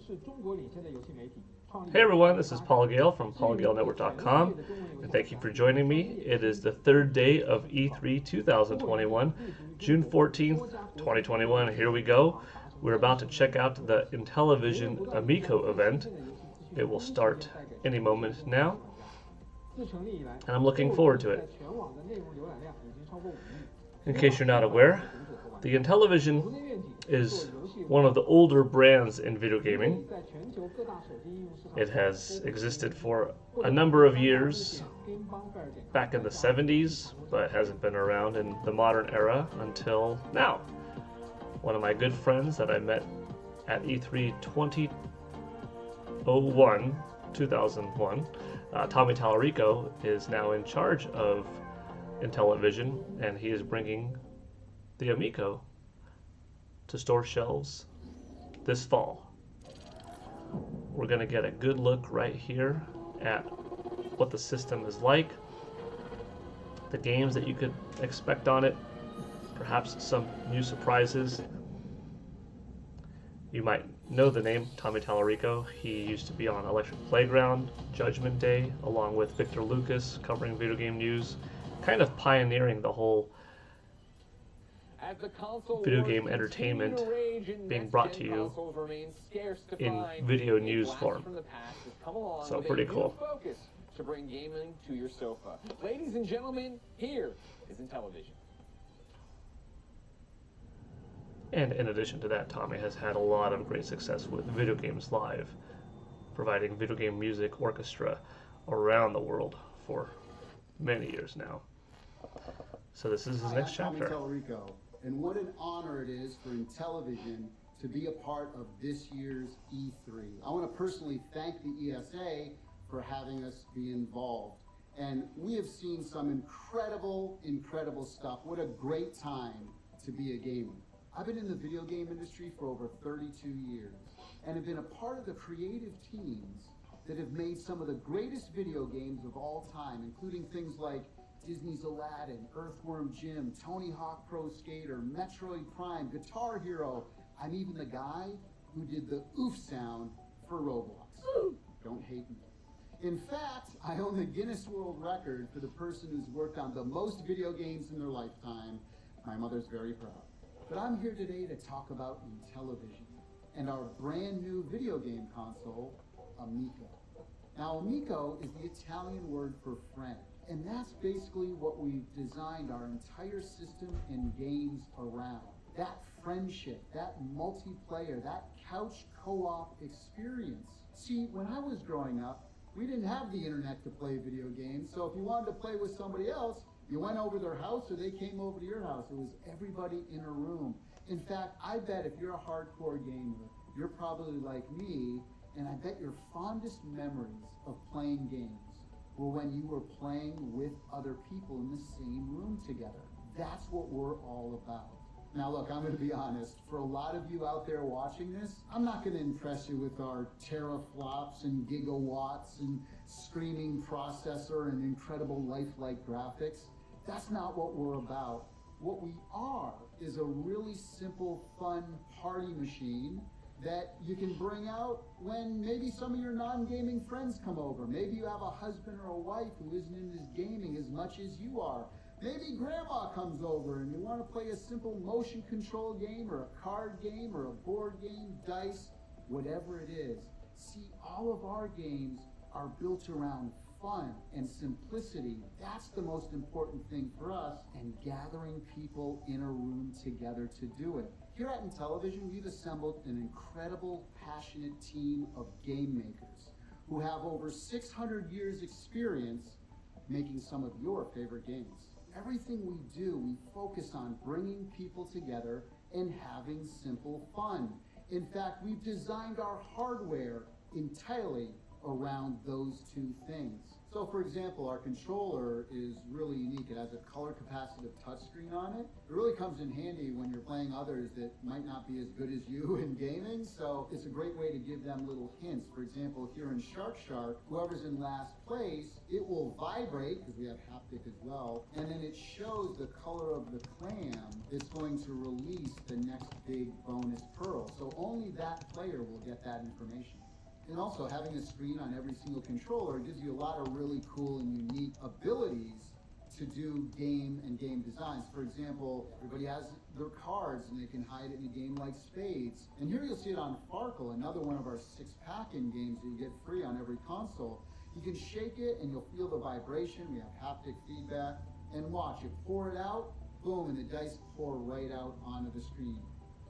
Hey everyone, this is Paul Gale from PaulGaleNetwork.com, and thank you for joining me. It is the third day of E3 2021, June 14th, 2021. Here we go. We're about to check out the Intellivision Amico event. It will start any moment now, and I'm looking forward to it. In case you're not aware, the Intellivision is one of the older brands in video gaming. It has existed for a number of years, back in the 70s, but hasn't been around in the modern era until now. One of my good friends that I met at E3 2001, Tommy Tallarico, is now in charge of Intellivision, and he is bringing the Amico to store shelves this fall. We're going to get a good look right here at what the system is like, the games that you could expect on it, perhaps some new surprises. You might know the name Tommy Tallarico. He used to be on Electric Playground, Judgment Day, along with Victor Lucas, covering video game news, kind of pioneering the whole video game entertainment being brought to you in video news form. So pretty cool. To bring gaming to your sofa. Ladies and gentlemen, here is Intellivision. And in addition to that, Tommy has had a lot of great success with Video Games Live, providing video game music orchestra around the world for many years now. So this is his next chapter. Tommy Tallarico, and what an honor it is for Intellivision to be a part of this year's E3. I want to personally thank the ESA for having us be involved. And we have seen some incredible stuff. What a great time to be a gamer. I've been in the video game industry for over 32 years and have been a part of the creative teams that have made some of the greatest video games of all time, including things like Disney's Aladdin, Earthworm Jim, Tony Hawk Pro Skater, Metroid Prime, Guitar Hero. I'm even the guy who did the oof sound for Roblox. Don't hate me. In fact, I own the Guinness World Record for the person who's worked on the most video games in their lifetime. My mother's very proud. But I'm here today to talk about Intellivision and our brand new video game console, Amico. Now, Amico is the Italian word for friend, and that's basically what we've designed our entire system and games around. That friendship, that multiplayer, that couch co-op experience. See, when I was growing up, we didn't have the internet to play video games, so if you wanted to play with somebody else, you went over their house or they came over to your house. It was everybody in a room. In fact, I bet if you're a hardcore gamer, you're probably like me, and I bet your fondest memories of playing games were when you were playing with other people in the same room together. That's what we're all about. Now look, I'm going to be honest, for a lot of you out there watching this, I'm not going to impress you with our teraflops and gigawatts and screaming processor and incredible lifelike graphics. That's not what we're about. What we are is a really simple, fun party machine that you can bring out when maybe some of your non-gaming friends come over. Maybe you have a husband or a wife who isn't into gaming as much as you are. Maybe grandma comes over and you want to play a simple motion control game or a card game or a board game, dice, whatever it is. See, all of our games are built around fun and simplicity. That's the most important thing for us, and gathering people in a room together to do it. Here at Intellivision, we've assembled an incredible, passionate team of game makers who have over 600 years experience making some of your favorite games. Everything we do, we focus on bringing people together and having simple fun. In fact, we've designed our hardware entirely around those two things. So for example, our controller is really unique. It has a color capacitive touchscreen on it. It really comes in handy when you're playing others that might not be as good as you in gaming, so it's a great way to give them little hints. For example, here in Shark Shark, whoever's in last place, it will vibrate, because we have haptic as well, and then it shows the color of the clam that's going to release the next big bonus pearl. So only that player will get that information. And also, having a screen on every single controller gives you a lot of really cool and unique abilities to do game and game designs. For example, everybody has their cards and they can hide it in a game like Spades. And here you'll see it on Farkle, another one of our 6-pack-in games that you get free on every console. You can shake it and you'll feel the vibration. We have haptic feedback. And watch, you pour it out, boom, and the dice pour right out onto the screen.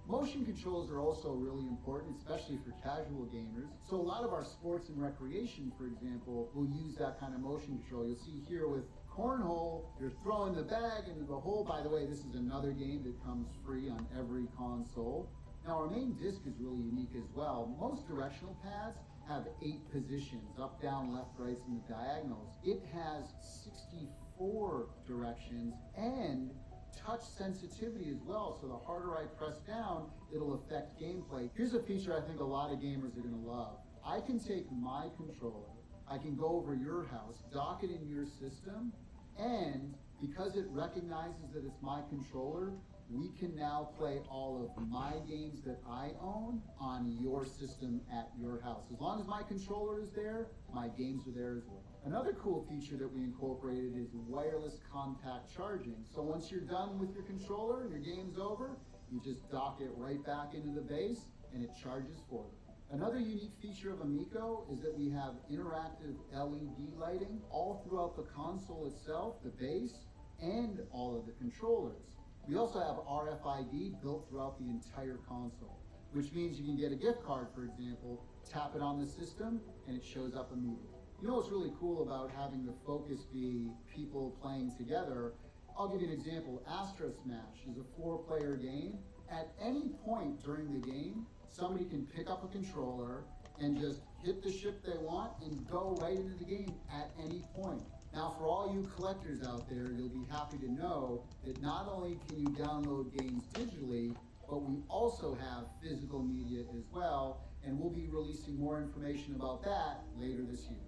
Motion controls are also really important, especially for casual gamers. So a lot of our sports and recreation, for example, will use that kind of motion control. You'll see here with cornhole, you're throwing the bag into the hole. By the way, this is another game that comes free on every console. Now our main disc is really unique as well. Most directional pads have 8 positions, up, down, left, right, and the diagonals. It has 64 directions and touch sensitivity as well, so the harder I press down, it'll affect gameplay. Here's a feature I think a lot of gamers are going to love. I can take my controller, I can go over your house, dock it in your system, and because it recognizes that it's my controller, we can now play all of my games that I own on your system at your house. As long as my controller is there, my games are there as well. Another cool feature that we incorporated is wireless contact charging. So once you're done with your controller and your game's over, you just dock it right back into the base and it charges for you. Another unique feature of Amico is that we have interactive LED lighting all throughout the console itself, the base, and all of the controllers. We also have RFID built throughout the entire console, which means you can get a gift card, for example, tap it on the system, and it shows up immediately. You know what's really cool about having the focus be people playing together? I'll give you an example. Astro Smash is a 4-player game. At any point during the game, somebody can pick up a controller and just hit the ship they want and go right into the game at any point. Now, for all you collectors out there, you'll be happy to know that not only can you download games digitally, but we also have physical media as well, and we'll be releasing more information about that later this year.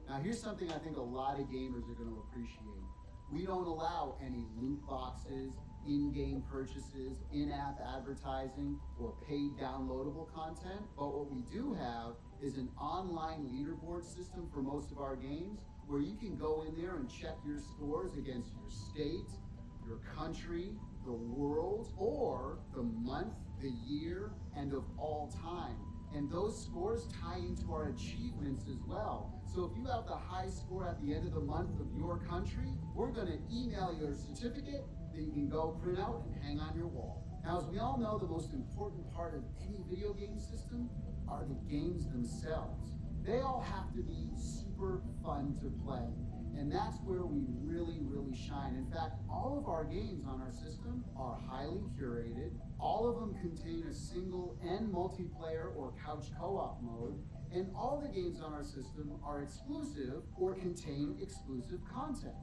Now, here's something I think a lot of gamers are going to appreciate. We don't allow any loot boxes, in-game purchases, in-app advertising, or paid downloadable content, but what we do have is an online leaderboard system for most of our games, where you can go in there and check your scores against your state, your country, the world, or the month, the year, and of all time. And those scores tie into our achievements as well. So if you have the high score at the end of the month of your country, we're going to email you a certificate that you can go print out and hang on your wall. Now, as we all know, the most important part of any video game system are the games themselves. They all have to be super fun to play. And that's where we really, really shine. In fact, all of our games on our system are highly curated. All of them contain a single and multiplayer or couch co-op mode. And all the games on our system are exclusive or contain exclusive content.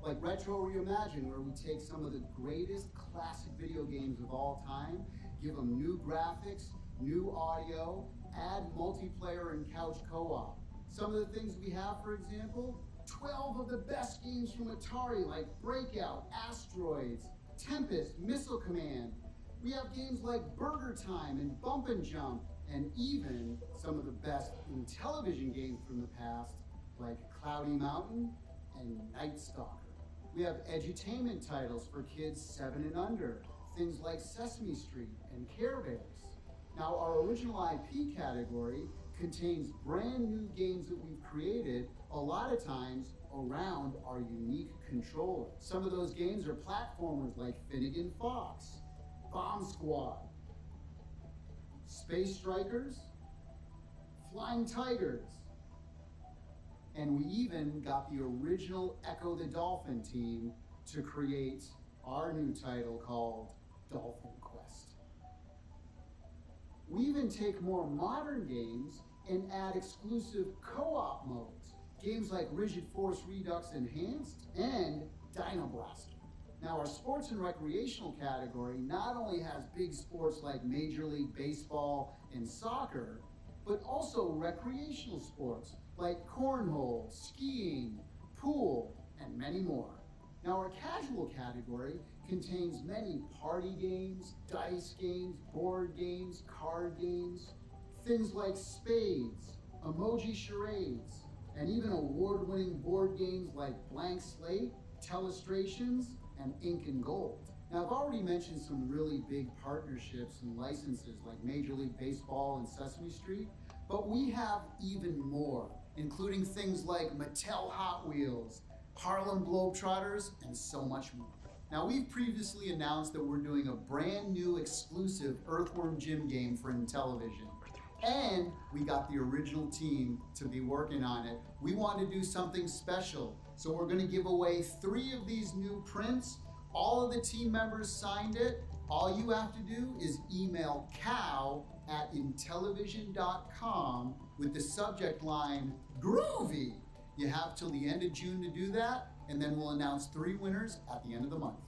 Like Retro Reimagine, where we take some of the greatest classic video games of all time, give them new graphics, new audio, add multiplayer and couch co-op. Some of the things we have, for example, 12 of the best games from Atari, like Breakout, Asteroids, Tempest, Missile Command. We have games like Burger Time and Bump and Jump, and even some of the best Intellivision games from the past, like Cloudy Mountain and Night Stalker. We have edutainment titles for kids 7 and under, things like Sesame Street and Care Bears. Now, our original IP category contains brand new games that we've created, a lot of times around our unique controller. Some of those games are platformers like Finnegan Fox, Bomb Squad, Space Strikers, Flying Tigers, and we even got the original Echo the Dolphin team to create our new title called Dolphin Quest. We even take more modern games and add exclusive co-op modes. Games like Rigid Force Redux Enhanced and Dino Blaster. Now, our sports and recreational category not only has big sports like Major League Baseball and soccer, but also recreational sports like cornhole, skiing, pool, and many more. Now, our casual category contains many party games, dice games, board games, card games, things like spades, emoji charades, and even award-winning board games like Blank Slate, Telestrations, and Ink and Gold. Now, I've already mentioned some really big partnerships and licenses like Major League Baseball and Sesame Street, but we have even more, including things like Mattel Hot Wheels, Harlem Globetrotters, and so much more. Now, we've previously announced that we're doing a brand new exclusive Earthworm Jim game for Intellivision. And we got the original team to be working on it. We want to do something special. So we're going to give away 3 of these new prints. All of the team members signed it. All you have to do is email cow@intellivision.com with the subject line, Groovy. You have till the end of June to do that, and then we'll announce 3 winners at the end of the month.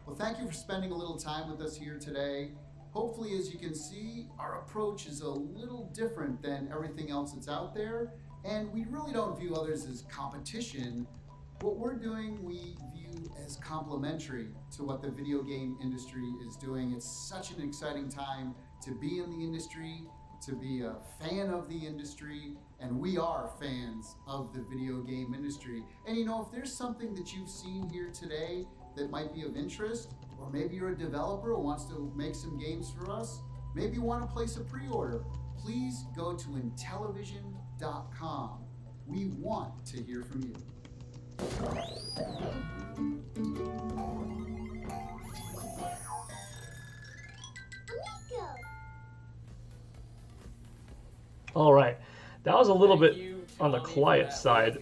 Well, thank you for spending a little time with us here today. Hopefully, as you can see, our approach is a little different than everything else that's out there, and we really don't view others as competition. What we're doing, we view as complementary to what the video game industry is doing. It's such an exciting time to be in the industry, to be a fan of the industry, and we are fans of the video game industry. And you know, if there's something that you've seen here today that might be of interest, or maybe you're a developer who wants to make some games for us, maybe you want to place a pre-order, please go to Intellivision.com. We want to hear from you. Amico. All right, that was a little bit on the quiet side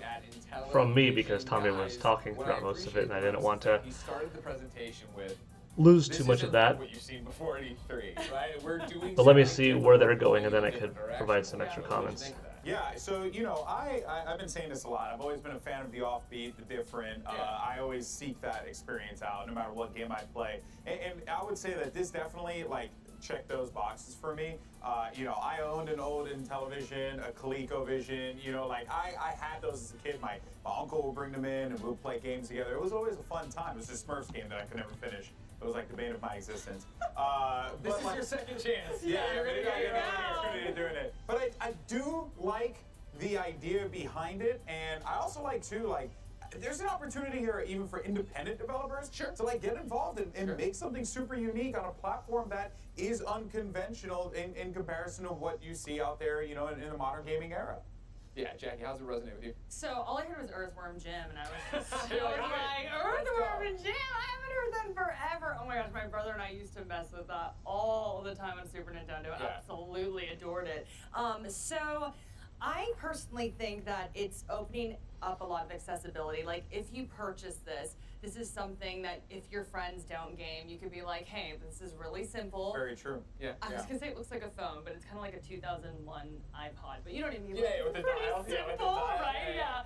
from me because Tommy was talking throughout most of it, and I didn't want to He started the presentation with lose too much of that. what you've seen before at E3, right? We're doing But let me see where they're going, and then I could provide some extra comments. Yeah, so, you know, I've been saying this a lot. I've always been a fan of the offbeat, the different. I always seek that experience out no matter what game I play. And I would say that this definitely, like, checked those boxes for me. You know, I owned an old Intellivision, a ColecoVision, you know, like, I had those as a kid. My uncle would bring them in, and we would play games together. It was always a fun time. It was this Smurfs game that I could never finish. It was like the bane of my existence. This is your second chance. Yeah, you're gonna get doing it. But I do like the idea behind it, and I also like too, like, there's an opportunity here even for independent developers to like get involved and make something super unique on a platform that is unconventional in comparison to what you see out there, you know, in the modern gaming era. Yeah, Jackie, how's it resonate with you? So all I heard was Earthworm Jim, and I was just You're like, like, "All right, Earthworm Jim? I haven't heard that in forever. Oh my gosh, my brother and I used to mess with that all the time on Super Nintendo. Yeah. Absolutely adored it. So I personally think that it's opening up a lot of accessibility. Like, if you purchase this is something that if your friends don't game, you could be like, hey, this is really simple. Very true. Yeah. I was gonna say it looks like a phone, but it's kind of like a 2001 iPod. But you know what I mean? Yeah, Like, with the pretty dial. Yeah, simple, with the dial. right? Yeah.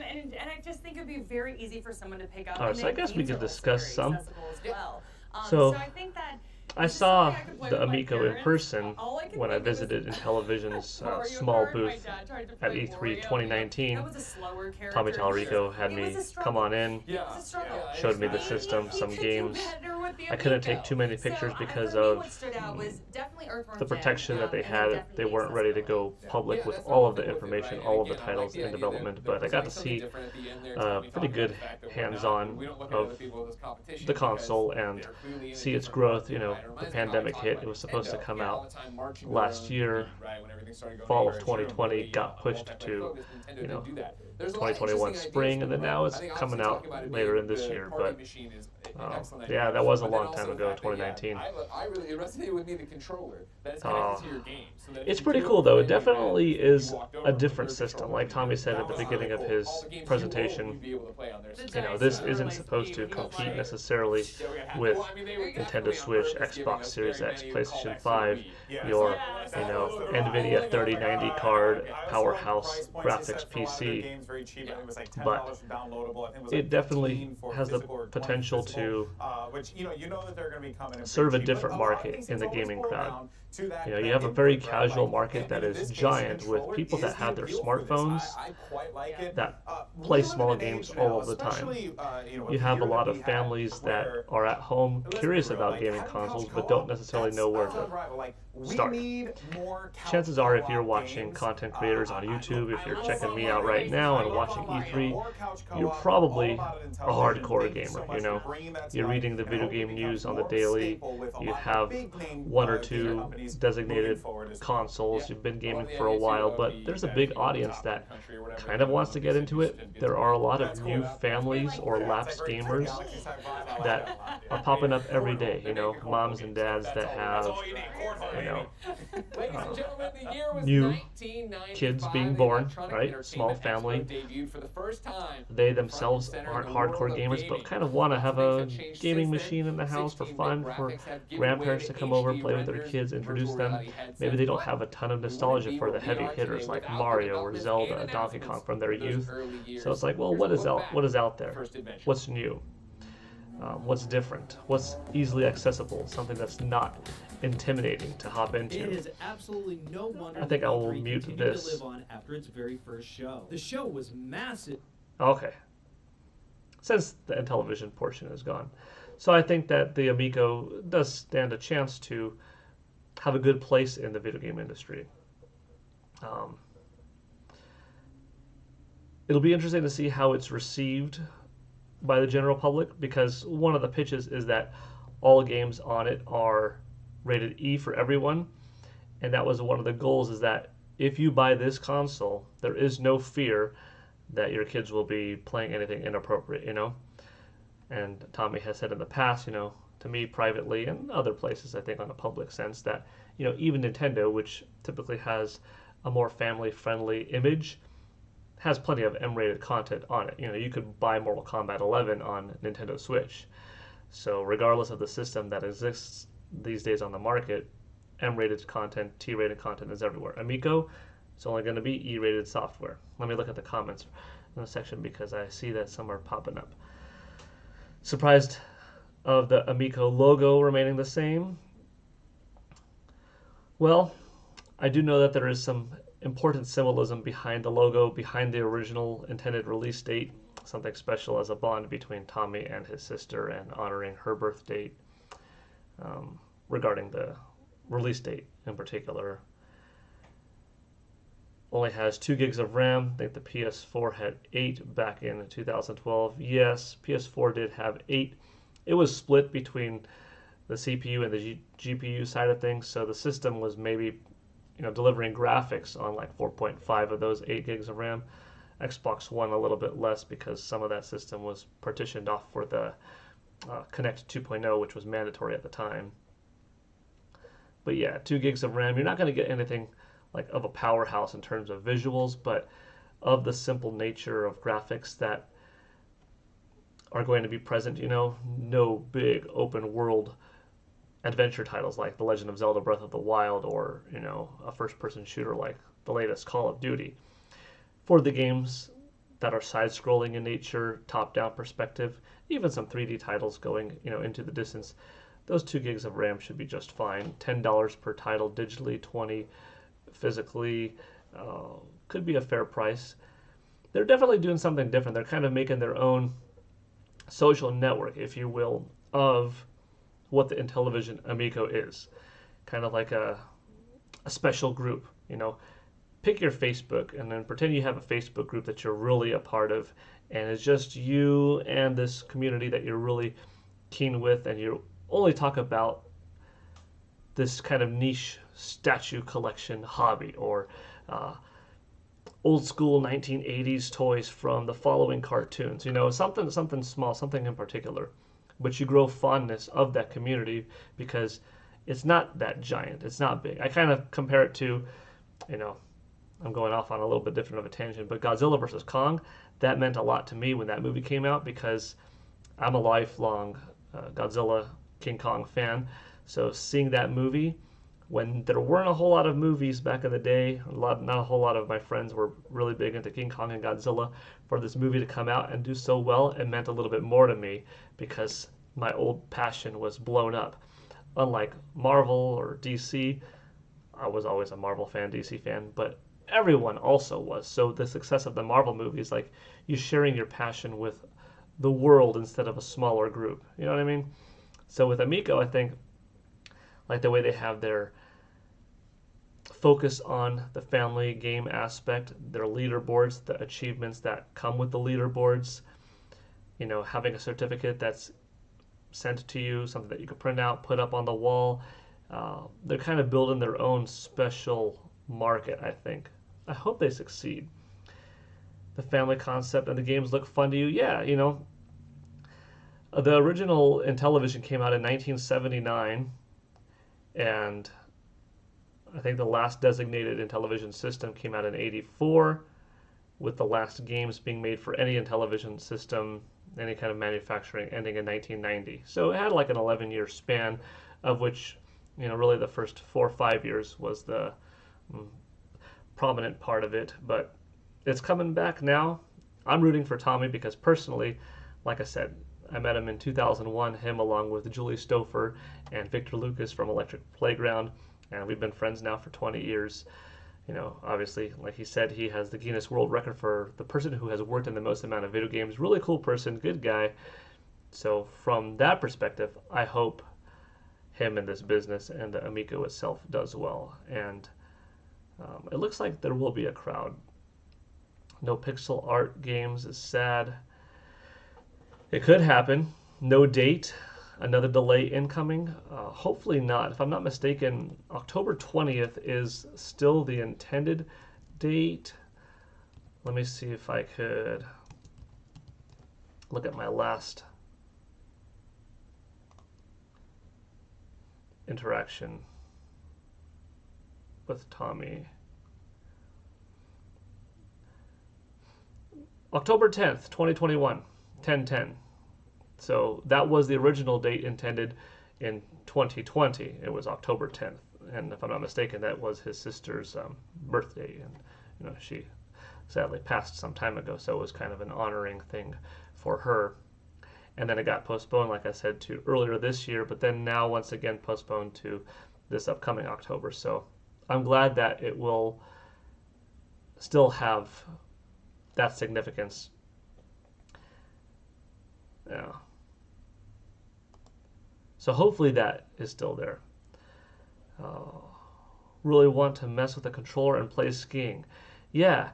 And I just think it'd be very easy for someone to pick up. All right, and so I then guess we games could are also discuss very some. accessible as well. So, I think that I this is saw something I could play the with my Amico in parents. person All I could when I think of is visited Intellivision's Mario small Kart. My booth dad tried to at play E3 Wario. 2019. That was a slower character. Tommy Tallarico had It me was a struggle. come on in, Yeah. It was a struggle. Yeah, showed me the I- system, You some could do games. better with the I couldn't take Amico. too many pictures So, because for me, of what stood out was definitely Earthworm the Jim, protection that they and had. They definitely weren't ready to go accessibility. public Yeah, with that's all of the something with it, information, right? all of the Again, I titles like the in idea development, that but I there's got to something see different at the end there, Tommy, pretty talking good about the fact that we're not- hands-on we don't look at of other people as competition the because console and they're clearly in a see its different growth. market, You know, right? It the reminds me of how I pandemic talk hit. about It was supposed to Nintendo. come Yeah, all out the time marching last around year, beat, right, when everything started going fall of very true, 2020, really, got pushed multiplayer to, focused. Nintendo you know, didn't do that. There's a lot of 2021 interesting spring, ideas and then moving now around. it's I think coming honestly out talking about it later being in this the year. party But machine is Excellent. Yeah, that was a But then long also time the ago, fact that, 2019. it resonated with me, the controller that is connected to your game. So that if It's you pretty do cool have a though. It friend you had, definitely you is walked over a with different your system. controller, Like Tommy said that at the was beginning really of cool. his All the games you own, presentation, you'd be able to play on there. The dice this are isn't like supposed to huge, compete like- necessarily Yeah, we got half- with well, I mean, they were Nintendo definitely on Switch, purpose giving Xbox us Series very X, many PlayStation callbacks to 5, Wii. Yeah, your, Yes. you know, That was the NVIDIA right- 3090 I card, also love the powerhouse price points they graphics set for a lot of their PC. games, very cheap. I think it was like But $10 for downloadable. I think it was it like definitely 15 for has the physical or 20 potential physical, to which you know that they're going to be coming in serve a pretty cheap. different But lot of market things in the always gaming boil crowd. down to that- You know, you that have a very input, right? casual Like, market and that in is this case, the giant with controller people that is have the their appeal for this. smartphones I quite like it. that We play live in small an games age all now, of the time. especially, with You the have a year lot that of we had, families that where- are at home let's be curious real, about like, gaming having consoles couch but co-op, don't necessarily that's know where on to rival. Like, we start. need more couch Chances are, if you're co-op watching games. content creators on I YouTube, if love you're all checking about me out Mario right Race. now I and love watching all about E3, more couch you're co-op, probably all about it in a television. hardcore Thank you gamer, so you much know? for bringing that to You're life, reading the and I video hope it game becomes news on the more daily. staple with a You lot more have big-name, one or gaming two companies designated moving forward as well. consoles. Yeah. You've been Well, gaming the for a idea while, of but the there's a best big people in the audience top that country or whatever kind of they wants call to it, get they into just it. didn't get There to are a it. lot of That's new cool. families or Yeah, lapsed it's like great gamers galaxy type vibe. I like that that a lot, are yeah. popping up every Cornhole. day, They you make know, it cornhole moms games. and dads That's that all- have, that's all you need, cornhole, you know, Ladies and gentlemen, the year was new 1995. kids being The born, Electronic right? Entertainment Small Expo family. debuted for the first time. They Front and themselves center aren't in the world hardcore of gamers, gaming. but kind of want to have Lots a of things have changed gaming since machine in the then. house for 16-bit fun, for graphics have given grandparents way to to come over, HD play with their renders, kids, introduce virtual them. reality headsets, Maybe they don't but have a ton of we wouldn't nostalgia be for the where we heavy are hitters today like without the Mario or developments Zelda, and Donkey Kong from their announcements youth. of those early years. So it's like, well, Here's what a is look out? back What is out at the there? first adventure. What's new? What's different? What's easily accessible? Something that's not intimidating to hop It into. is absolutely no wonder I think I will E3 mute continued this. to live on after its very first show. The show was massive. Okay. Since the Intellivision portion is gone. So I think that the Amico does stand a chance to have a good place in the video game industry. It'll be interesting to see how it's received by the general public, because one of the pitches is that all games on it are rated E for everyone, and that was one of the goals, is that if you buy this console, there is no fear that your kids will be playing anything inappropriate, you know? And Tommy has said in the past, you know, to me privately and other places, I think on a public sense, that, you know, even Nintendo, which typically has a more family-friendly image, has plenty of M-rated content on it. You know, you could buy Mortal Kombat 11 on Nintendo Switch. So regardless of the system that exists these days on the market, M-rated content, T-rated content is everywhere. Amico, it's only going to be E-rated software. Let me look at the comments in the section, because I see that some are popping up. Surprised of the Amico logo remaining the same? Well, I do know that there is some important symbolism behind the logo, behind the original intended release date, something special as a bond between Tommy and his sister, and honoring her birth date, regarding the release date in particular. Only has 2 gigs of RAM. I think the PS4 had 8 back in 2012. Yes, PS4 did have 8. It was split between the CPU and the GPU side of things, so the system was maybe, you know, delivering graphics on like 4.5 of those 8 gigs of RAM. Xbox One a little bit less, because some of that system was partitioned off for the Connect 2.0, which was mandatory at the time. But yeah, 2 gigs of RAM. You're not going to get anything like of a powerhouse in terms of visuals, but of the simple nature of graphics that are going to be present, you know, no big open world adventure titles like The Legend of Zelda Breath of the Wild, or, you know, a first-person shooter like the latest Call of Duty. For the games that are side-scrolling in nature, top-down perspective, even some 3D titles going, you know, into the distance, those 2 gigs of RAM should be just fine. $10 per title digitally, $20 physically, could be a fair price. They're definitely doing something different. They're kind of making their own social network, if you will, of what the Intellivision Amico is. Kind of like a special group, you know. Pick your Facebook and then pretend you have a Facebook group that you're really a part of, and it's just you and this community that you're really keen with, and you only talk about this kind of niche statue collection hobby, or old school 1980s toys from the following cartoons, you know, something small, something in particular. but you grow fondness of that community because it's not that giant. It's not big. I kind of compare it to, you know, I'm going off on a little bit different of a tangent, but Godzilla versus Kong, that meant a lot to me when that movie came out because I'm a lifelong Godzilla King Kong fan. So seeing that movie when there weren't a whole lot of movies back in the day, not a whole lot of my friends were really big into King Kong and Godzilla, for this movie to come out and do so well, it meant a little bit more to me because my old passion was blown up. Unlike Marvel or DC, I was always a Marvel fan, DC fan, but everyone also was. So the success of the Marvel movies, like you sharing your passion with the world instead of a smaller group. You know what I mean? So with Amico, I think like the way they have their focus on the family game aspect, their leaderboards, the achievements that come with the leaderboards, you know, having a certificate that's sent to you, something that you can print out, put up on the wall. They're kind of building their own special market, I think. I hope they succeed. The family concept and the games look fun to you. Yeah, you know, the original Intellivision came out in 1979, and I think the last designated Intellivision system came out in 84, with the last games being made for any Intellivision system, any kind of manufacturing, ending in 1990. So it had like an 11-year span, of which, you know, really the first 4 or 5 years was the prominent part of it. But it's coming back now. I'm rooting for Tommy because personally, like I said, I met him in 2001, him along with Julie Stouffer and Victor Lucas from Electric Playground, and we've been friends now for 20 years. You know, obviously, like he said, he has the Guinness World Record for the person who has worked in the most amount of video games. Really cool person, good guy. So from that perspective, I hope him in this business and the Amico itself does well. And it looks like there will be a crowd. No pixel art games is sad. It could happen. No date. Another delay incoming. Hopefully not. If I'm not mistaken, October 20th is still the intended date. Let me see if I could look at my last interaction with Tommy. October 10th, 2021, 10/10. So that was the original date intended in 2020. It was October 10th, and if I'm not mistaken, that was his sister's birthday, and you know, she sadly passed some time ago, so it was kind of an honoring thing for her. And then it got postponed, like I said, to earlier this year, but then now once again postponed to this upcoming October. So I'm glad that it will still have that significance. Yeah. So hopefully that is still there. Really want to mess with the controller and play skiing. Yeah,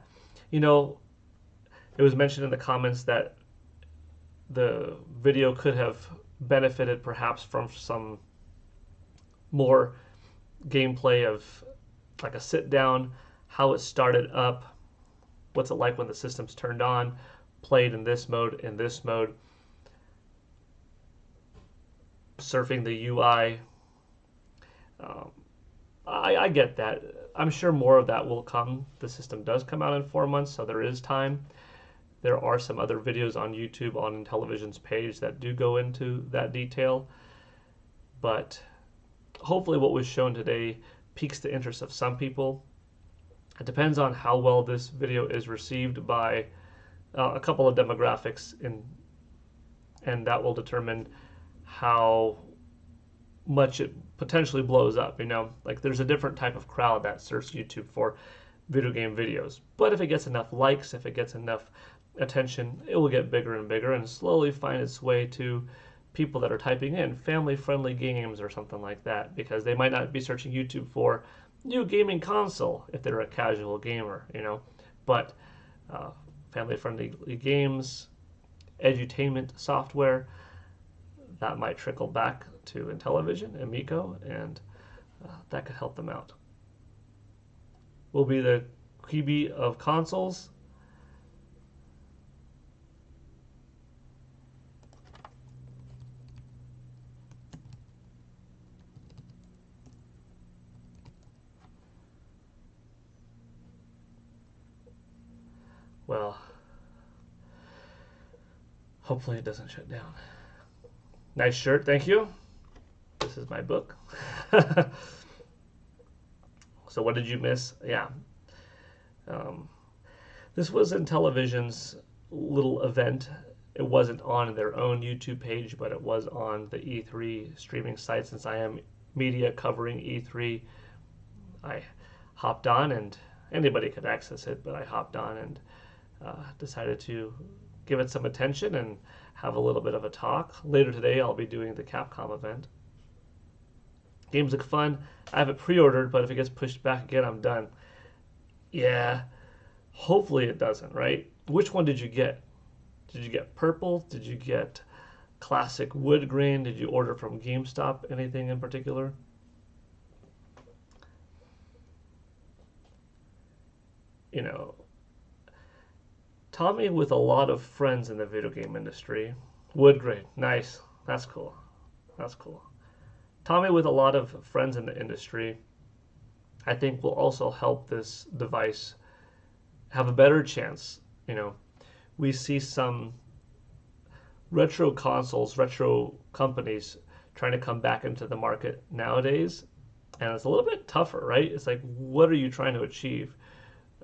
you know, it was mentioned in the comments that the video could have benefited perhaps from some more gameplay of like a sit down, how it started up, what's it like when the system's turned on, played in this mode, surfing the UI. I get that. I'm sure more of that will come. The system does come out in 4 months, so there is time. There are some other videos on YouTube on Intellivision's page that do go into that detail. But hopefully what was shown today piques the interest of some people. It depends on how well this video is received by a couple of demographics, and that will determine how much it potentially blows up. You know, like there's a different type of crowd that surfs YouTube for video game videos. But if it gets enough likes, if it gets enough attention, it will get bigger and bigger and slowly find its way to people that are typing in family-friendly games or something like that, because they might not be searching YouTube for new gaming console if they're a casual gamer, you know, but family-friendly games, edutainment software, that might trickle back to Intellivision, Amico, and that could help them out. Will be the Quibi of consoles. Well, hopefully it doesn't shut down. Nice shirt, thank you. This is my book. So what did you miss? Yeah. This was Intellivision's little event. It wasn't on their own YouTube page, but it was on the E3 streaming site. Since I am media covering E3, I hopped on, and anybody could access it, but I hopped on and decided to give it some attention and have a little bit of a talk. Later today, I'll be doing the Capcom event. Games look fun. I have it pre-ordered, but if it gets pushed back again, I'm done. Yeah, hopefully it doesn't, right? Which one did you get? Did you get purple? Did you get classic wood grain? Did you order from GameStop? Anything in particular? You know, Tommy with a lot of friends in the video game industry. Wood grain, nice. That's cool. That's cool. Tommy with a lot of friends in the industry, I think will also help this device have a better chance. You know, we see some retro consoles, retro companies trying to come back into the market nowadays, and it's a little bit tougher, right? It's like, what are you trying to achieve?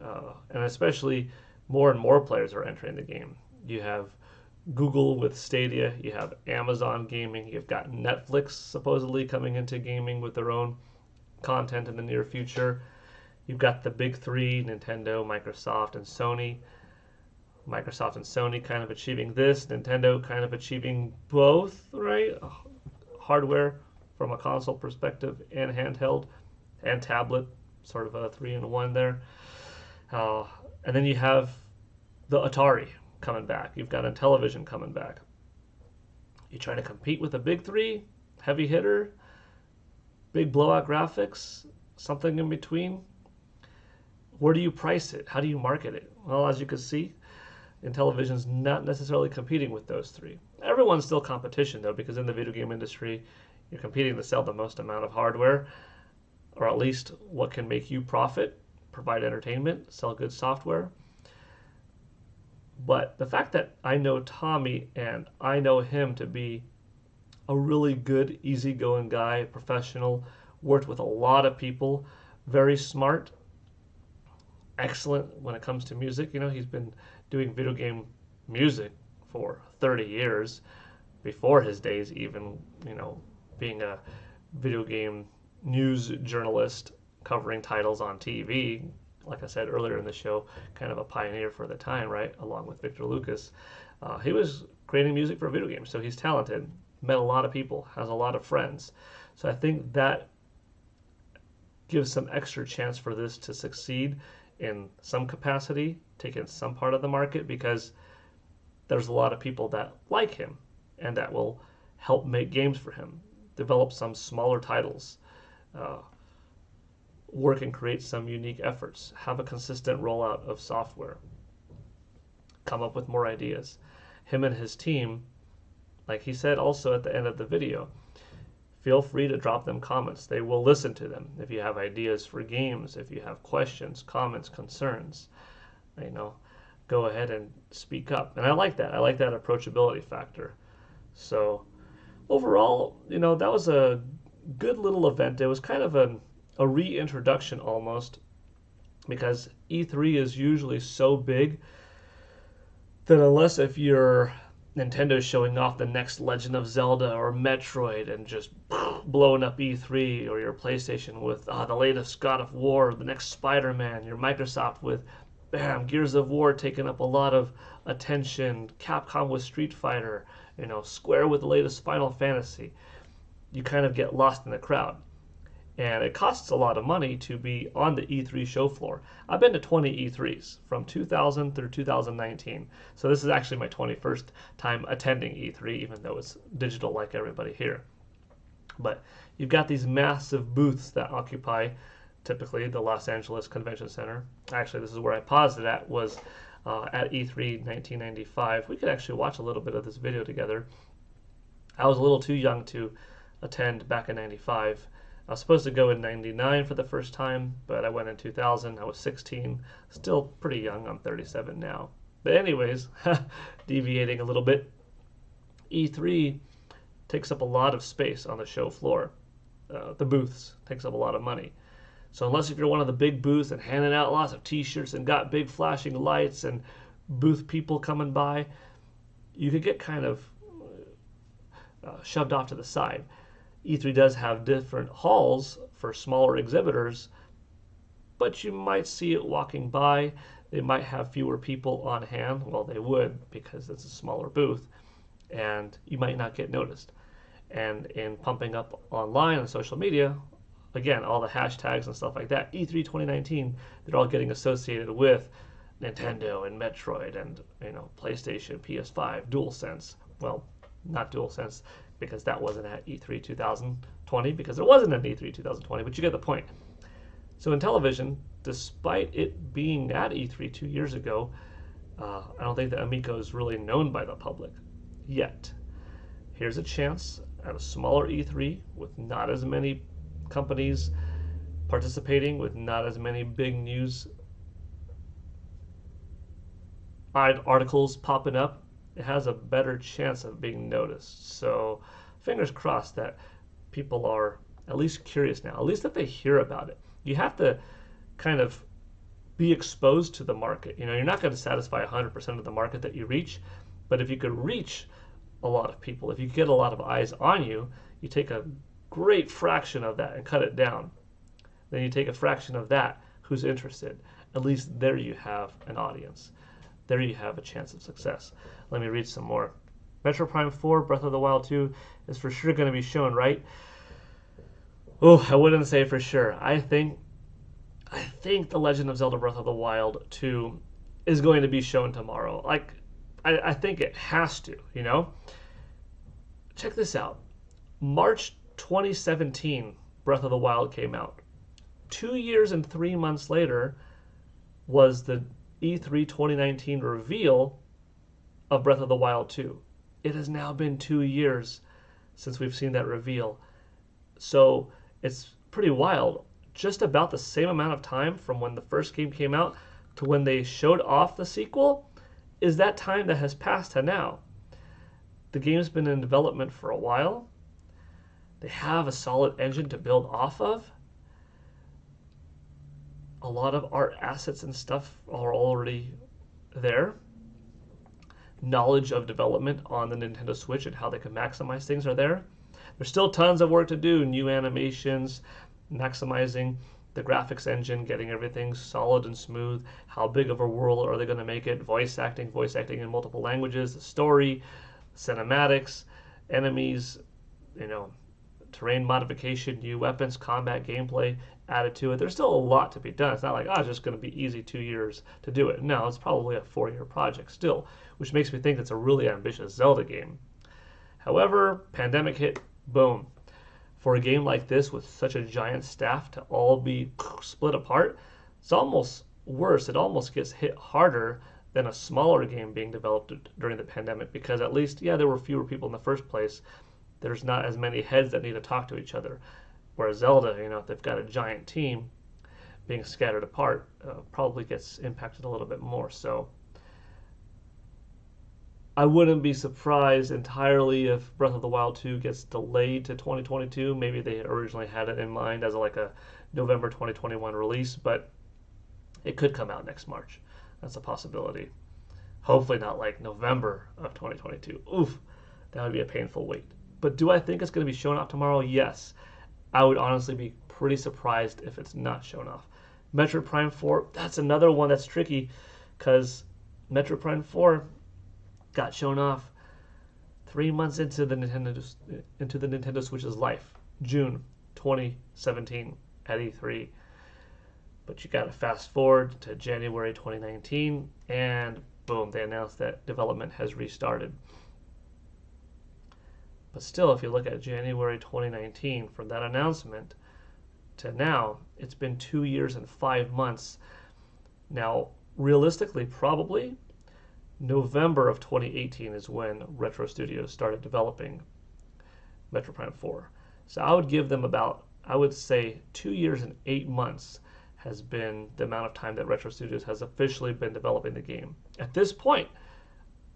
And especially more and more players are entering the game. You have Google with Stadia, you have Amazon Gaming, you've got Netflix supposedly coming into gaming with their own content in the near future. You've got the big three, Nintendo, Microsoft, and Sony. Microsoft and Sony kind of achieving this, Nintendo kind of achieving both, right? Hardware from a console perspective and handheld and tablet, sort of a 3-in-1 there. And then you have the Atari coming back. You've got Intellivision coming back. You trying to compete with the big three, heavy hitter, big blowout graphics, something in between. Where do you price it? How do you market it? Well, as you can see, Intellivision's not necessarily competing with those three. Everyone's still competition, though, because in the video game industry, you're competing to sell the most amount of hardware, or at least what can make you profit, provide entertainment, sell good software. But the fact that I know Tommy and I know him to be a really good, easygoing guy, professional, worked with a lot of people, very smart, excellent when it comes to music. You know, he's been doing video game music for 30 years, before his days even, you know, being a video game news journalist covering titles on TV. Like I said earlier in the show, kind of a pioneer for the time, right? Along with Victor Lucas. He was creating music for video games, so he's talented, met a lot of people, has a lot of friends. So I think that gives some extra chance for this to succeed in some capacity, take in some part of the market, because there's a lot of people that like him and that will help make games for him, develop some smaller titles, work and create some unique efforts, have a consistent rollout of software, come up with more ideas. Him and his team, like he said also at the end of the video, feel free to drop them comments. They will listen to them. If you have ideas for games, if you have questions, comments, concerns, you know, go ahead and speak up. And I like that. I like that approachability factor. So overall, you know, that was a good little event. It was kind of a reintroduction almost, because E3 is usually so big that unless if you're Nintendo showing off the next Legend of Zelda or Metroid and just blowing up E3, or your PlayStation with the latest God of War, the next Spider-Man, your Microsoft with Gears of War taking up a lot of attention, Capcom with Street Fighter, you know, Square with the latest Final Fantasy, you kind of get lost in the crowd. And it costs a lot of money to be on the E3 show floor. I've been to 20 E3s from 2000 through 2019. So this is actually my 21st time attending E3, even though it's digital like everybody here. But you've got these massive booths that occupy typically the Los Angeles Convention Center. Actually, this is where I paused it at, was at E3 1995. We could actually watch a little bit of this video together. I was a little too young to attend back in 95. I was supposed to go in 99 for the first time, but I went in 2000. I was 16, still pretty young. I'm 37 now. But anyways, deviating a little bit, E3 takes up a lot of space on the show floor. The booths takes up a lot of money. So unless if you're one of the big booths and handing out lots of t-shirts and got big flashing lights and booth people coming by, you could get kind of shoved off to the side. E3 does have different halls for smaller exhibitors, but you might see it walking by. They might have fewer people on hand. Well, they would because it's a smaller booth, and you might not get noticed. And in pumping up online and social media, again, all the hashtags and stuff like that, E3 2019, they're all getting associated with Nintendo and Metroid and PlayStation, PS5, DualSense. Well, not DualSense because that wasn't at E3 2020 because there wasn't an E3 2020, but you get the point. So Intellivision, despite it being at E3 2 years ago, I don't think that Amico is really known by the public yet. Here's a chance at a smaller E3 with not as many companies participating, with not as many big news articles popping up. It has a better chance of being noticed. So fingers crossed that people are at least curious now, at least that they hear about it. You have to kind of be exposed to the market. You're not going to satisfy 100% of the market that you reach, but if you could reach a lot of people, if you get a lot of eyes on you, you take a great fraction of that and cut it down. Then you take a fraction of that who's interested. At least there you have an audience. There you have a chance of success. Let me read some more. Metroid Prime 4, Breath of the Wild 2 is for sure going to be shown, right? Oh, I wouldn't say for sure. I think The Legend of Zelda Breath of the Wild 2 is going to be shown tomorrow. I think it has to, Check this out. March 2017, Breath of the Wild came out. 2 years and 3 months later was the E3 2019 reveal of Breath of the Wild 2. It has now been 2 years since we've seen that reveal. So it's pretty wild. Just about the same amount of time from when the first game came out to when they showed off the sequel is that time that has passed to now. The game's been in development for a while. They have a solid engine to build off of. A lot of art assets and stuff are already there. Knowledge of development on the Nintendo Switch and how they can maximize things are there. There's still tons of work to do. New animations, maximizing the graphics engine, getting everything solid and smooth. How big of a world are they going to make it? Voice acting in multiple languages, the story, cinematics, enemies, terrain modification, new weapons, combat, gameplay added to it. There's still a lot to be done. It's not like, it's just going to be easy 2 years to do it. No, it's probably a 4-year project still, which makes me think it's a really ambitious Zelda game. However, pandemic hit, boom. For a game like this with such a giant staff to all be split apart, it's almost worse. It almost gets hit harder than a smaller game being developed during the pandemic because at least, there were fewer people in the first place. There's not as many heads that need to talk to each other. Whereas Zelda, if they've got a giant team being scattered apart, probably gets impacted a little bit more. So I wouldn't be surprised entirely if Breath of the Wild 2 gets delayed to 2022. Maybe they originally had it in mind as a November 2021 release, but it could come out next March. That's a possibility. Hopefully not November of 2022. Oof, that would be a painful wait. But do I think it's going to be shown off tomorrow? Yes. I would honestly be pretty surprised if it's not shown off. Metroid Prime 4, that's another one that's tricky because Metroid Prime 4 got shown off 3 months into the Nintendo Switch's life, June 2017 at E3. But you got to fast forward to January 2019, and boom, they announced that development has restarted. But still, if you look at January 2019, from that announcement to now, it's been 2 years and 5 months. Now, realistically, probably November of 2018 is when Retro Studios started developing Metroid Prime 4. So I would give them about I would say 2 years and 8 months has been the amount of time that Retro Studios has officially been developing the game. At this point,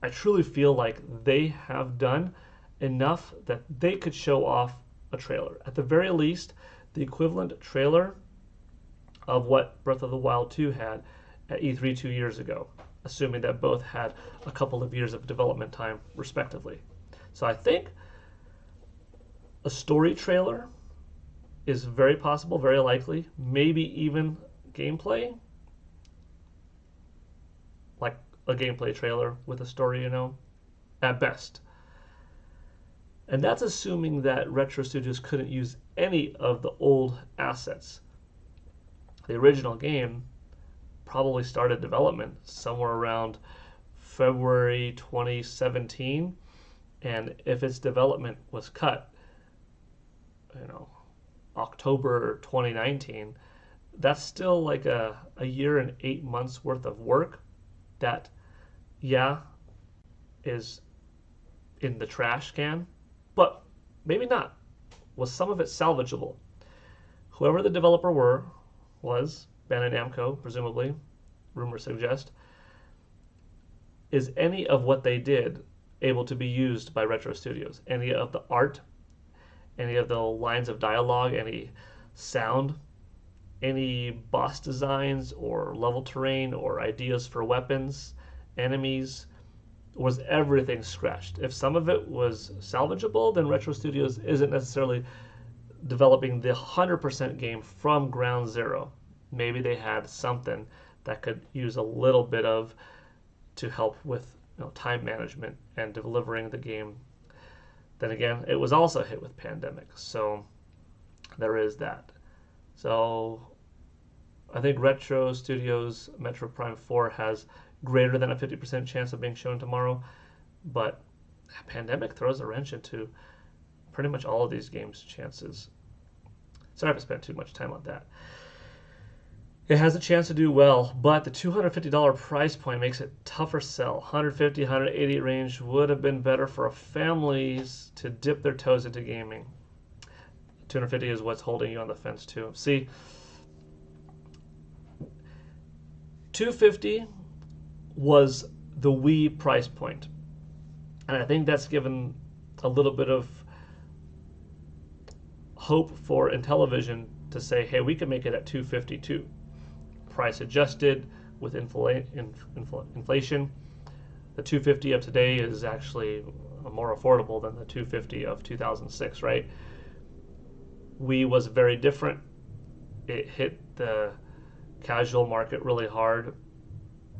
I truly feel like they have done enough that they could show off a trailer. At the very least, the equivalent trailer of what Breath of the Wild 2 had at E3 2 years ago, assuming that both had a couple of years of development time, respectively. So I think a story trailer is very possible, very likely, maybe even gameplay, like a gameplay trailer with a story, at best. And that's assuming that Retro Studios couldn't use any of the old assets. The original game probably started development somewhere around February 2017, and if its development was cut, October 2019, that's still like a year and 8 months worth of work that, is in the trash can, but maybe not. Was some of it salvageable? Whoever the developer was, Bandai Namco, presumably, rumors suggest, is any of what they did able to be used by Retro Studios? Any of the art, any of the lines of dialogue, any sound, any boss designs or level terrain or ideas for weapons, enemies? Was everything scratched? If some of it was salvageable, then Retro Studios isn't necessarily developing the 100% game from ground zero. Maybe they had something that could use a little bit of to help with time management and delivering the game. Then again, it was also hit with pandemic, so there is that. So I think Retro Studios Metro Prime 4 has greater than a 50% chance of being shown tomorrow, but pandemic throws a wrench into pretty much all of these games' chances. Sorry if I spent too much time on that. It has a chance to do well, but the $250 price point makes it tougher sell. $150, $180 range would have been better for families to dip their toes into gaming. $250 is what's holding you on the fence too. See, $250 was the Wii price point, and I think that's given a little bit of hope for Intellivision to say, hey, we can make it at $250 too. Price adjusted with inflation. The $250 of today is actually more affordable than the $250 of 2006, right? Wii was very different. It hit the casual market really hard.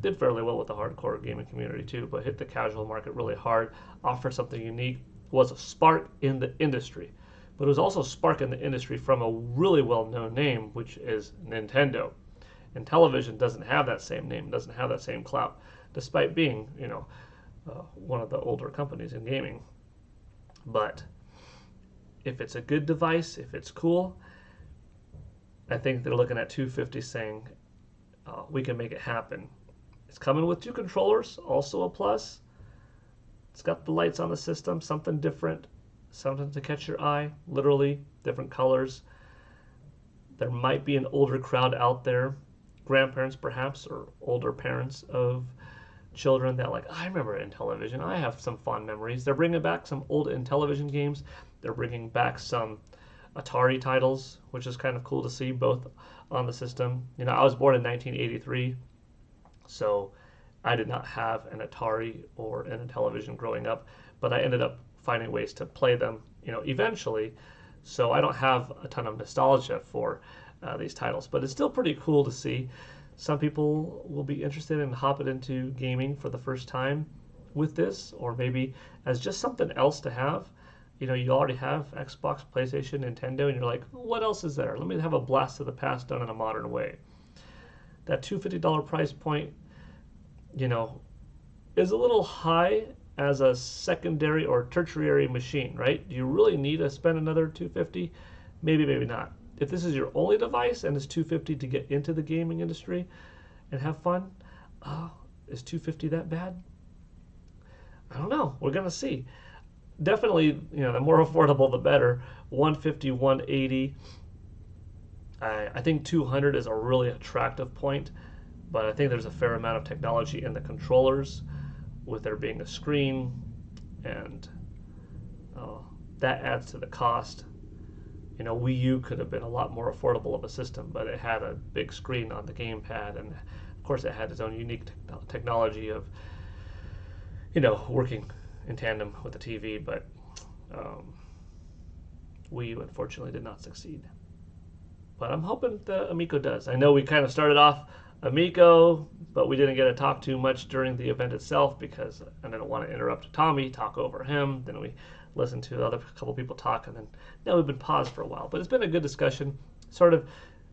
Did fairly well with the hardcore gaming community too, but hit the casual market really hard. Offered something unique. Was a spark in the industry. But it was also a spark in the industry from a really well-known name, which is Nintendo. Intellivision doesn't have that same name, doesn't have that same clout, despite being, one of the older companies in gaming. But if it's a good device, if it's cool, I think they're looking at $250 saying, we can make it happen. It's coming with 2 controllers, also a plus. It's got the lights on the system, something different, something to catch your eye, literally, different colors. There might be an older crowd out there, grandparents perhaps, or older parents of children that I remember Intellivision. I have some fond memories. They're bringing back some old Intellivision games. They're bringing back some Atari titles, which is kind of cool to see, both on the system. I was born in 1983, so I did not have an Atari or an Intellivision growing up, but I ended up finding ways to play them, eventually. So I don't have a ton of nostalgia for these titles, but it's still pretty cool to see. Some people will be interested in hopping into gaming for the first time with this, or maybe as just something else to have. You already have Xbox, PlayStation, Nintendo, and you're like, what else is there? Let me have a blast of the past done in a modern way. That $250 price point, is a little high as a secondary or tertiary machine, right? Do you really need to spend another $250? Maybe, maybe not. If this is your only device and it's $250 to get into the gaming industry and have fun, is $250 that bad? I don't know. We're gonna see. Definitely, the more affordable, the better. $150, $180. I think 200 is a really attractive point, but I think there's a fair amount of technology in the controllers, with there being a screen, and that adds to the cost. You know, Wii U could have been a lot more affordable of a system, but it had a big screen on the gamepad, and of course it had its own unique technology of, you know, working in tandem with the TV, but Wii U unfortunately did not succeed. But I'm hoping the Amico does. I know we kind of started off Amico, but we didn't get to talk too much during the event itself because I didn't want to interrupt Tommy, talk over him. Then we listened to the other couple people talk, and then now we've been paused for a while. But it's been a good discussion. Sort of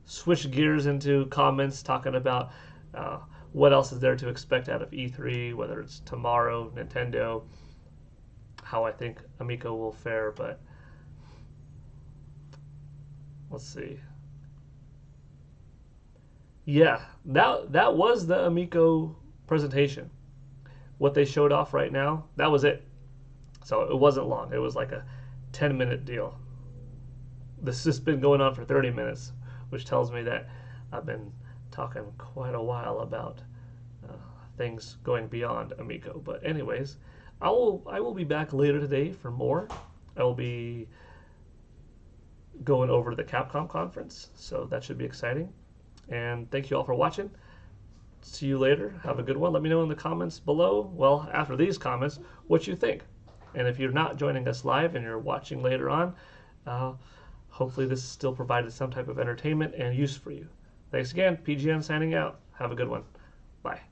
switched gears into comments talking about what else is there to expect out of E3, whether it's tomorrow, Nintendo, how I think Amico will fare, but let's see. Yeah, that was the Amico presentation. What they showed off right now, that was it. So it wasn't long. It was like a 10-minute deal. This has been going on for 30 minutes, which tells me that I've been talking quite a while about things going beyond Amico. But anyways, I will be back later today for more. I will be going over to the Capcom conference, so that should be exciting. And thank you all for watching. See you later. Have a good one. Let me know in the comments below, well, after these comments, what you think. And if you're not joining us live and you're watching later on, hopefully this still provided some type of entertainment and use for you. Thanks again. PGN signing out. Have a good one. Bye.